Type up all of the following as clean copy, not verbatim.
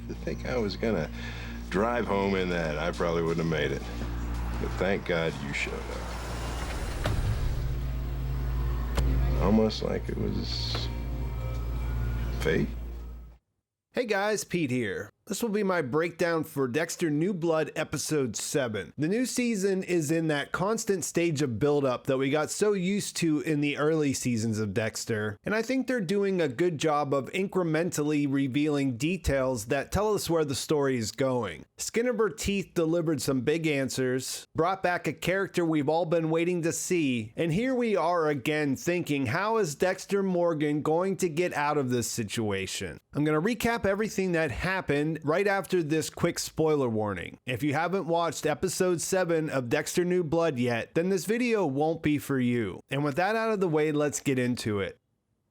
To think I was gonna drive home in that, I probably wouldn't have made it. But thank God you showed up. Almost like it was fate. Hey guys, Pete here. This will be my breakdown for Dexter New Blood Episode 7. The new season is in that constant stage of build-up that we got so used to in the early seasons of Dexter, and I think they're doing a good job of incrementally revealing details that tell us where the story is going. Skin of Her Teeth delivered some big answers, brought back a character we've all been waiting to see, and here we are again thinking, how is Dexter Morgan going to get out of this situation? I'm going to recap everything that happened right after this quick spoiler warning. If you haven't watched episode 7 of Dexter New Blood yet, then this video won't be for you. And with that out of the way, let's get into it.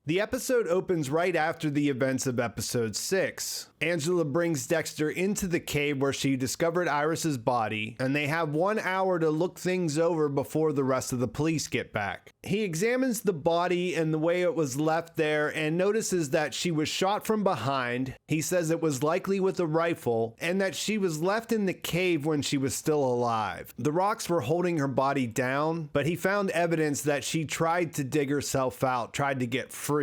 The episode opens right after the events of episode 6. Angela brings Dexter into the cave where she discovered Iris's body, and they have 1 hour to look things over before the rest of the police get back. He examines the body and the way it was left there and notices that she was shot from behind. He says it was likely with a rifle and that she was left in the cave when she was still alive. The rocks were holding her body down, but he found evidence that she tried to dig herself out, tried to get free.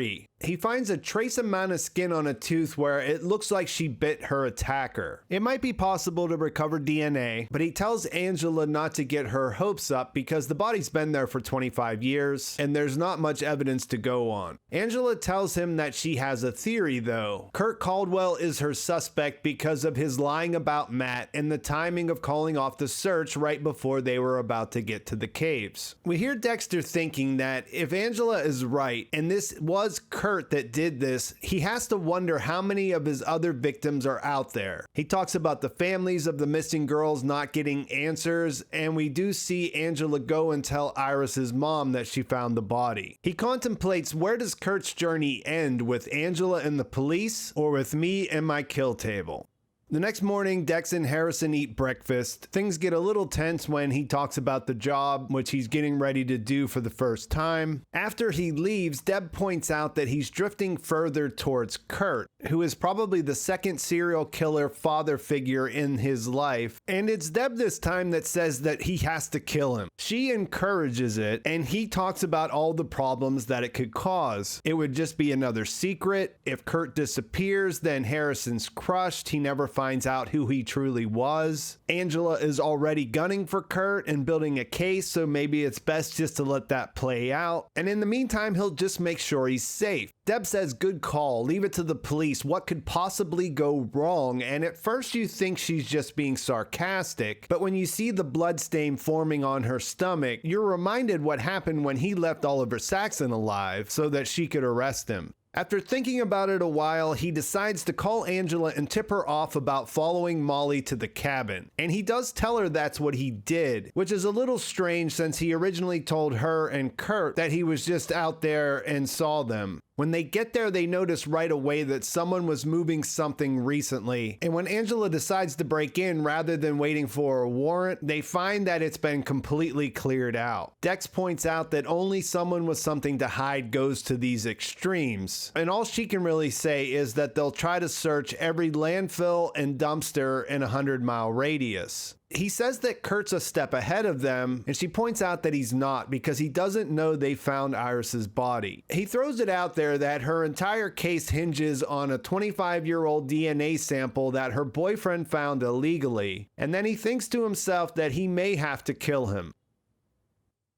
He finds a trace amount of skin on a tooth where it looks like she bit her attacker. It might be possible to recover DNA, but he tells Angela not to get her hopes up because the body's been there for 25 years and there's not much evidence to go on. Angela tells him that she has a theory though. Kurt Caldwell is her suspect because of his lying about Matt and the timing of calling off the search right before they were about to get to the caves. We hear Dexter thinking that if Angela is right and this was Kurt that did this, he has to wonder how many of his other victims are out there. He talks about the families of the missing girls not getting answers, and we do see Angela go and tell Iris's mom that she found the body. He contemplates, where does Kurt's journey end, with Angela and the police, or with me and my kill table? The next morning, Dex and Harrison eat breakfast. Things get a little tense when he talks about the job, which he's getting ready to do for the first time. After he leaves, Deb points out that he's drifting further towards Kurt, who is probably the second serial killer father figure in his life. And it's Deb this time that says that he has to kill him. She encourages it, and he talks about all the problems that it could cause. It would just be another secret. If Kurt disappears, then Harrison's crushed. He never finds out who he truly was. Angela is already gunning for Kurt and building a case, so maybe it's best just to let that play out. And in the meantime, he'll just make sure he's safe. Deb says, good call, leave it to the police. What could possibly go wrong? And at first you think she's just being sarcastic, but when you see the bloodstain forming on her stomach, you're reminded what happened when he left Oliver Saxon alive so that she could arrest him. After thinking about it a while, he decides to call Angela and tip her off about following Molly to the cabin. And he does tell her that's what he did, which is a little strange since he originally told her and Kurt that he was just out there and saw them. When they get there, they notice right away that someone was moving something recently. And when Angela decides to break in rather than waiting for a warrant, they find that it's been completely cleared out. Dex points out that only someone with something to hide goes to these extremes. And all she can really say is that they'll try to search every landfill and dumpster in a 100-mile radius. He says that Kurt's a step ahead of them, and she points out that he's not because he doesn't know they found Iris's body. He throws it out there that her entire case hinges on a 25-year-old DNA sample that her boyfriend found illegally, and then he thinks to himself that he may have to kill him.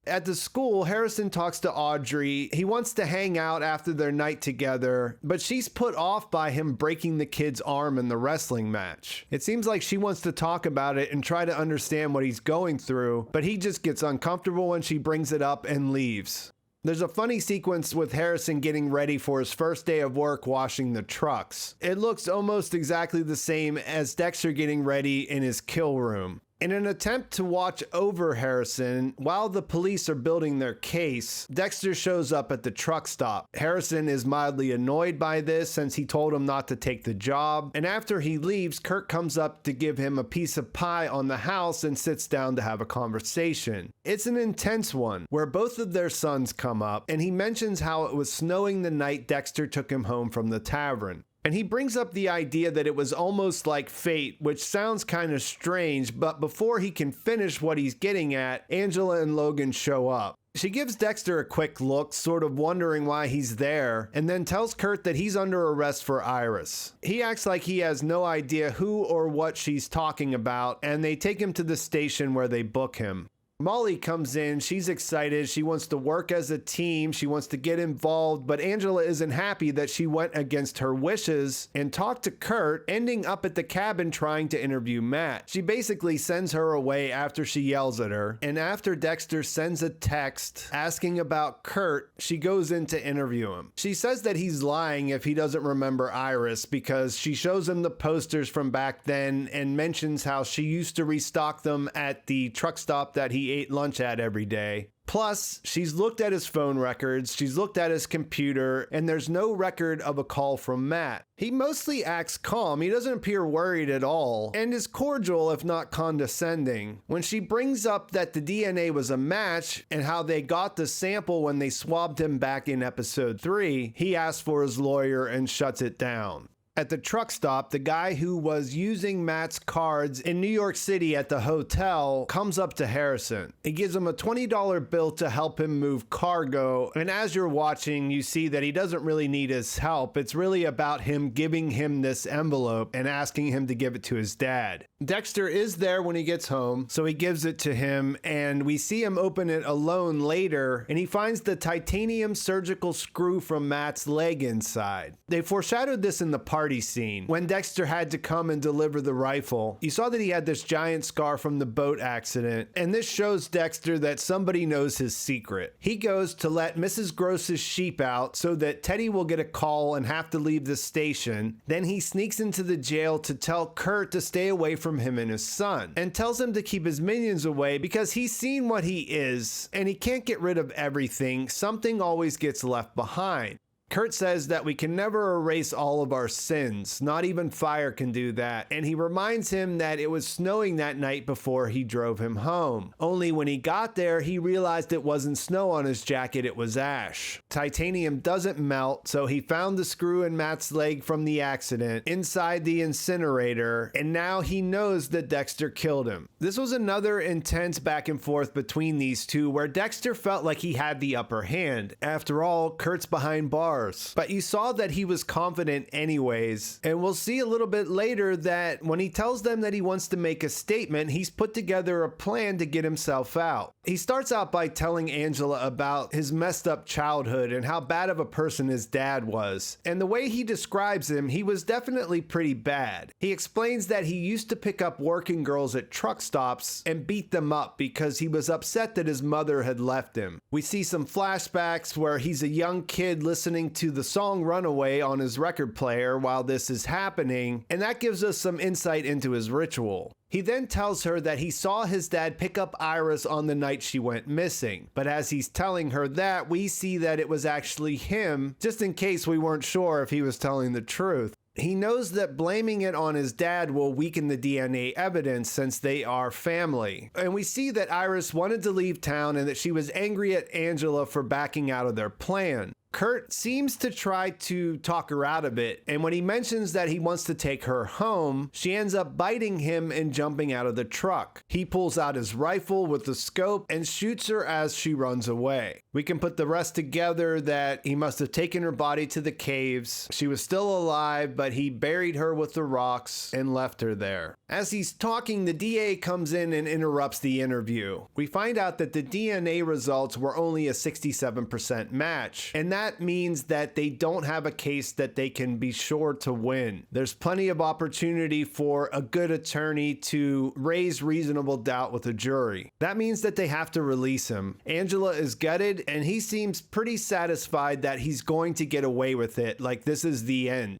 At the school, Harrison talks to Audrey. He wants to hang out after their night together, but she's put off by him breaking the kid's arm in the wrestling match. It seems like she wants to talk about it and try to understand what he's going through, but he just gets uncomfortable when she brings it up and leaves. There's a funny sequence with Harrison getting ready for his first day of work washing the trucks. It looks almost exactly the same as Dexter getting ready in his kill room. In an attempt to watch over Harrison while the police are building their case, Dexter shows up at the truck stop. Harrison is mildly annoyed by this since he told him not to take the job, and after he leaves, Kurt comes up to give him a piece of pie on the house and sits down to have a conversation. It's an intense one where both of their sons come up, and he mentions how it was snowing the night Dexter took him home from the tavern. And he brings up the idea that it was almost like fate, which sounds kind of strange, but before he can finish what he's getting at, Angela and Logan show up. She gives Dexter a quick look, sort of wondering why he's there, and then tells Kurt that he's under arrest for Iris. He acts like he has no idea who or what she's talking about, and they take him to the station where they book him. Molly comes in, she's excited, she wants to work as a team, she wants to get involved, but Angela isn't happy that she went against her wishes and talked to Kurt, ending up at the cabin trying to interview Matt. She basically sends her away after she yells at her, and after Dexter sends a text asking about Kurt, she goes in to interview him. She says that he's lying if he doesn't remember Iris because she shows him the posters from back then and mentions how she used to restock them at the truck stop that he ate lunch at every day. Plus, she's looked at his phone records, she's looked at his computer, and there's no record of a call from Matt. He mostly acts calm, he doesn't appear worried at all, and is cordial if not condescending. When she brings up that the DNA was a match and how they got the sample when they swabbed him back in episode 3, he asks for his lawyer and shuts it down. At the truck stop, the guy who was using Matt's cards in New York City at the hotel comes up to Harrison. He gives him a $20 bill to help him move cargo, and as you're watching, you see that he doesn't really need his help. It's really about him giving him this envelope and asking him to give it to his dad. Dexter is there when he gets home, so he gives it to him, and we see him open it alone later, and he finds the titanium surgical screw from Matt's leg inside. They foreshadowed this in the party scene when Dexter had to come and deliver the rifle. You saw that he had this giant scar from the boat accident, and this shows Dexter that somebody knows his secret. He goes to let Mrs. Gross's sheep out so that Teddy will get a call and have to leave the station. Then he sneaks into the jail to tell Kurt to stay away from him and his son, and tells him to keep his minions away because he's seen what he is, and he can't get rid of everything. Something always gets left behind. Kurt says that we can never erase all of our sins, not even fire can do that, and he reminds him that it was snowing that night before he drove him home. Only when he got there, he realized it wasn't snow on his jacket, it was ash. Titanium doesn't melt, so he found the screw in Matt's leg from the accident inside the incinerator, and now he knows that Dexter killed him. This was another intense back and forth between these two where Dexter felt like he had the upper hand. After all, Kurt's behind bars. But you saw that he was confident anyways, and we'll see a little bit later that when he tells them that he wants to make a statement, he's put together a plan to get himself out. He starts out by telling Angela about his messed up childhood and how bad of a person his dad was, and the way he describes him, he was definitely pretty bad. He explains that he used to pick up working girls at truck stops and beat them up because he was upset that his mother had left him. We see some flashbacks where he's a young kid listening to the song Runaway on his record player while this is happening, and that gives us some insight into his ritual. He then tells her that he saw his dad pick up Iris on the night she went missing, but as he's telling her that, we see that it was actually him, just in case we weren't sure if he was telling the truth. He knows that blaming it on his dad will weaken the DNA evidence since they are family. And we see that Iris wanted to leave town and that she was angry at Angela for backing out of their plan. Kurt seems to try to talk her out of it, and when he mentions that he wants to take her home, she ends up biting him and jumping out of the truck. He pulls out his rifle with the scope and shoots her as she runs away. We can put the rest together that he must have taken her body to the caves. She was still alive, but he buried her with the rocks and left her there. As he's talking, the DA comes in and interrupts the interview. We find out that the DNA results were only a 67% match, and that means that they don't have a case that they can be sure to win. There's plenty of opportunity for a good attorney to raise reasonable doubt with a jury. That means that they have to release him. Angela is gutted, and he seems pretty satisfied that he's going to get away with it, like this is the end.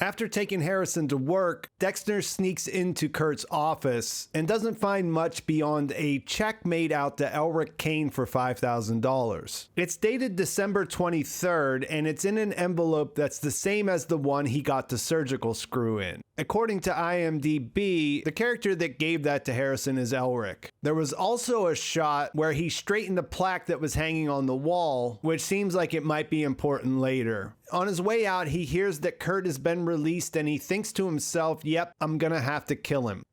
After taking Harrison to work, Dexter sneaks into Kurt's office and doesn't find much beyond a check made out to Elric Kane for $5,000. It's dated December 23rd, and it's in an envelope that's the same as the one he got the surgical screw in. According to IMDb, the character that gave that to Harrison is Elric. There was also a shot where he straightened a plaque that was hanging on the wall, which seems like it might be important later. On his way out, he hears that Kurt has been released and he thinks to himself, yep, I'm gonna have to kill him.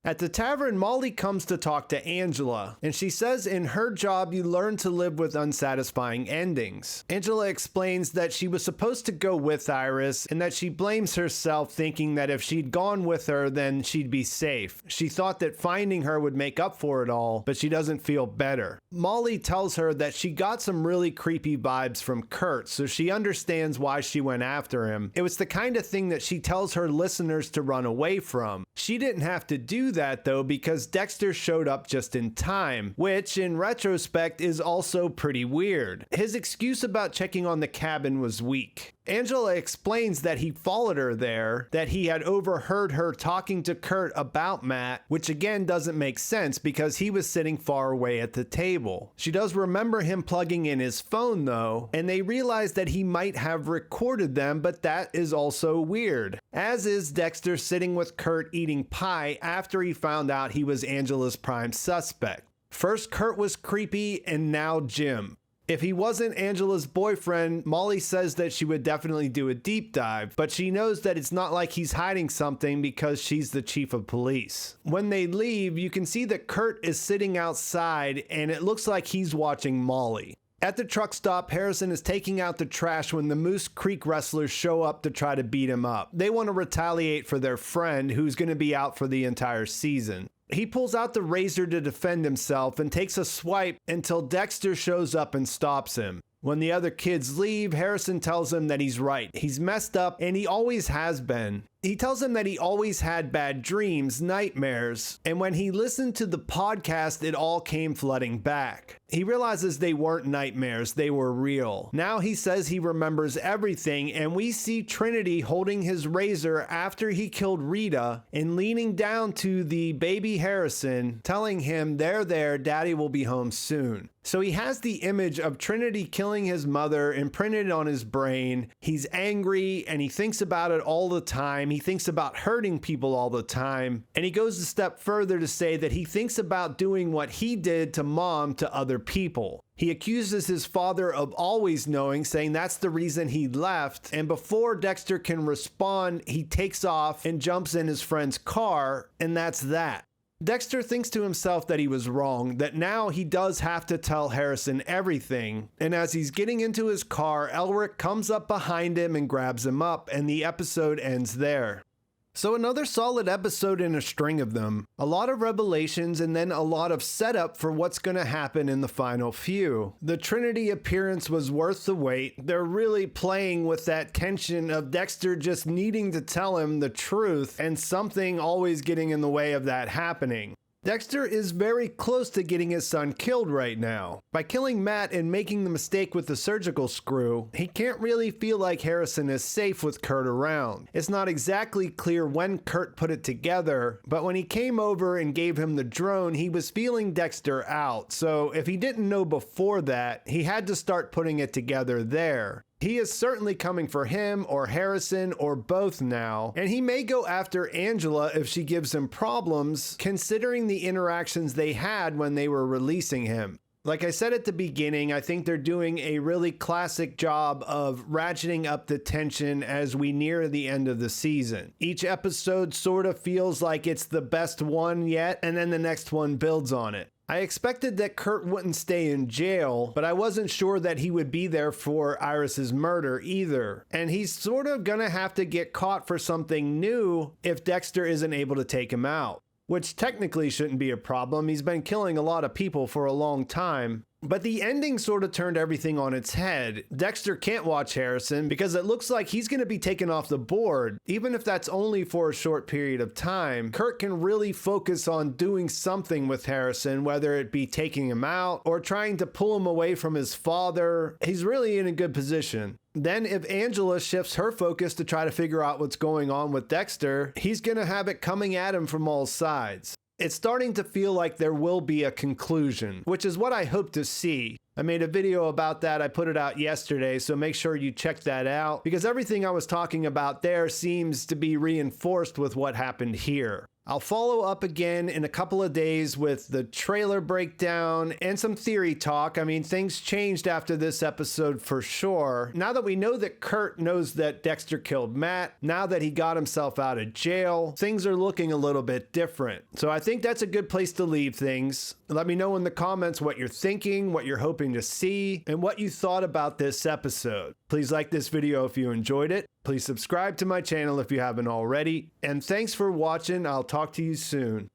At the tavern, Molly comes to talk to Angela, and she says in her job you learn to live with unsatisfying endings. Angela explains that she was supposed to go with Iris and that she blames herself, thinking that if she'd gone with her then she'd be safe. She thought that finding her would make up for it all, but she doesn't feel better. Molly tells her that she got some really creepy vibes from Kurt, so she understands why she went after him. It was the kind of thing that she tells her listeners to run away from. She didn't have to do that though, because Dexter showed up just in time, which in retrospect is also pretty weird. His excuse about checking on the cabin was weak. Angela explains that he followed her there, that he had overheard her talking to Kurt about Matt, which again doesn't make sense because he was sitting far away at the table. She does remember him plugging in his phone though, and they realize that he might have recorded them, but that is also weird. As is Dexter sitting with Kurt eating pie after he found out he was Angela's prime suspect. First Kurt was creepy and now Jim. If he wasn't Angela's boyfriend, Molly says that she would definitely do a deep dive, but she knows that it's not like he's hiding something because she's the chief of police. When they leave, you can see that Kurt is sitting outside and it looks like he's watching Molly. At the truck stop, Harrison is taking out the trash when the Moose Creek wrestlers show up to try to beat him up. They want to retaliate for their friend who's going to be out for the entire season. He pulls out the razor to defend himself and takes a swipe until Dexter shows up and stops him. When the other kids leave, Harrison tells him that he's right. He's messed up and he always has been. He tells him that he always had bad dreams, nightmares, and when he listened to the podcast, it all came flooding back. He realizes they weren't nightmares, they were real. Now he says he remembers everything, and we see Trinity holding his razor after he killed Rita and leaning down to the baby Harrison, telling him, there, daddy will be home soon. So he has the image of Trinity killing his mother imprinted on his brain. He's angry and he thinks about it all the time. He thinks about hurting people all the time. And he goes a step further to say that he thinks about doing what he did to Mom to other people. He accuses his father of always knowing, saying that's the reason he left. And before Dexter can respond, he takes off and jumps in his friend's car, and that's that. Dexter thinks to himself that he was wrong, that now he does have to tell Harrison everything, and as he's getting into his car, Elric comes up behind him and grabs him up, and the episode ends there. So another solid episode in a string of them. A lot of revelations and then a lot of setup for what's going to happen in the final few. The Trinity appearance was worth the wait. They're really playing with that tension of Dexter just needing to tell him the truth and something always getting in the way of that happening. Dexter is very close to getting his son killed right now. By killing Matt and making the mistake with the surgical screw, he can't really feel like Harrison is safe with Kurt around. It's not exactly clear when Kurt put it together, but when he came over and gave him the drone, he was feeling Dexter out. So if he didn't know before that, he had to start putting it together there. He is certainly coming for him or Harrison or both now, and he may go after Angela if she gives him problems, considering the interactions they had when they were releasing him. Like I said at the beginning, I think they're doing a really classic job of ratcheting up the tension as we near the end of the season. Each episode sort of feels like it's the best one yet, and then the next one builds on it. I expected that Kurt wouldn't stay in jail, but I wasn't sure that he would be there for Iris's murder either. And he's sort of gonna have to get caught for something new if Dexter isn't able to take him out. Which technically shouldn't be a problem. He's been killing a lot of people for a long time. But the ending sort of turned everything on its head. Dexter can't watch Harrison because it looks like he's going to be taken off the board. Even if that's only for a short period of time, Kurt can really focus on doing something with Harrison, whether it be taking him out or trying to pull him away from his father. He's really in a good position. Then if Angela shifts her focus to try to figure out what's going on with Dexter, he's going to have it coming at him from all sides. It's starting to feel like there will be a conclusion, which is what I hope to see. I made a video about that. I put it out yesterday, so make sure you check that out because everything I was talking about there seems to be reinforced with what happened here. I'll follow up again in a couple of days with the trailer breakdown and some theory talk. I mean, things changed after this episode for sure. Now that we know that Kurt knows that Dexter killed Matt, now that he got himself out of jail, things are looking a little bit different. So I think that's a good place to leave things. Let me know in the comments what you're thinking, what you're hoping to see, and what you thought about this episode. Please like this video if you enjoyed it. Please subscribe to my channel if you haven't already. And thanks for watching. I'll talk to you soon.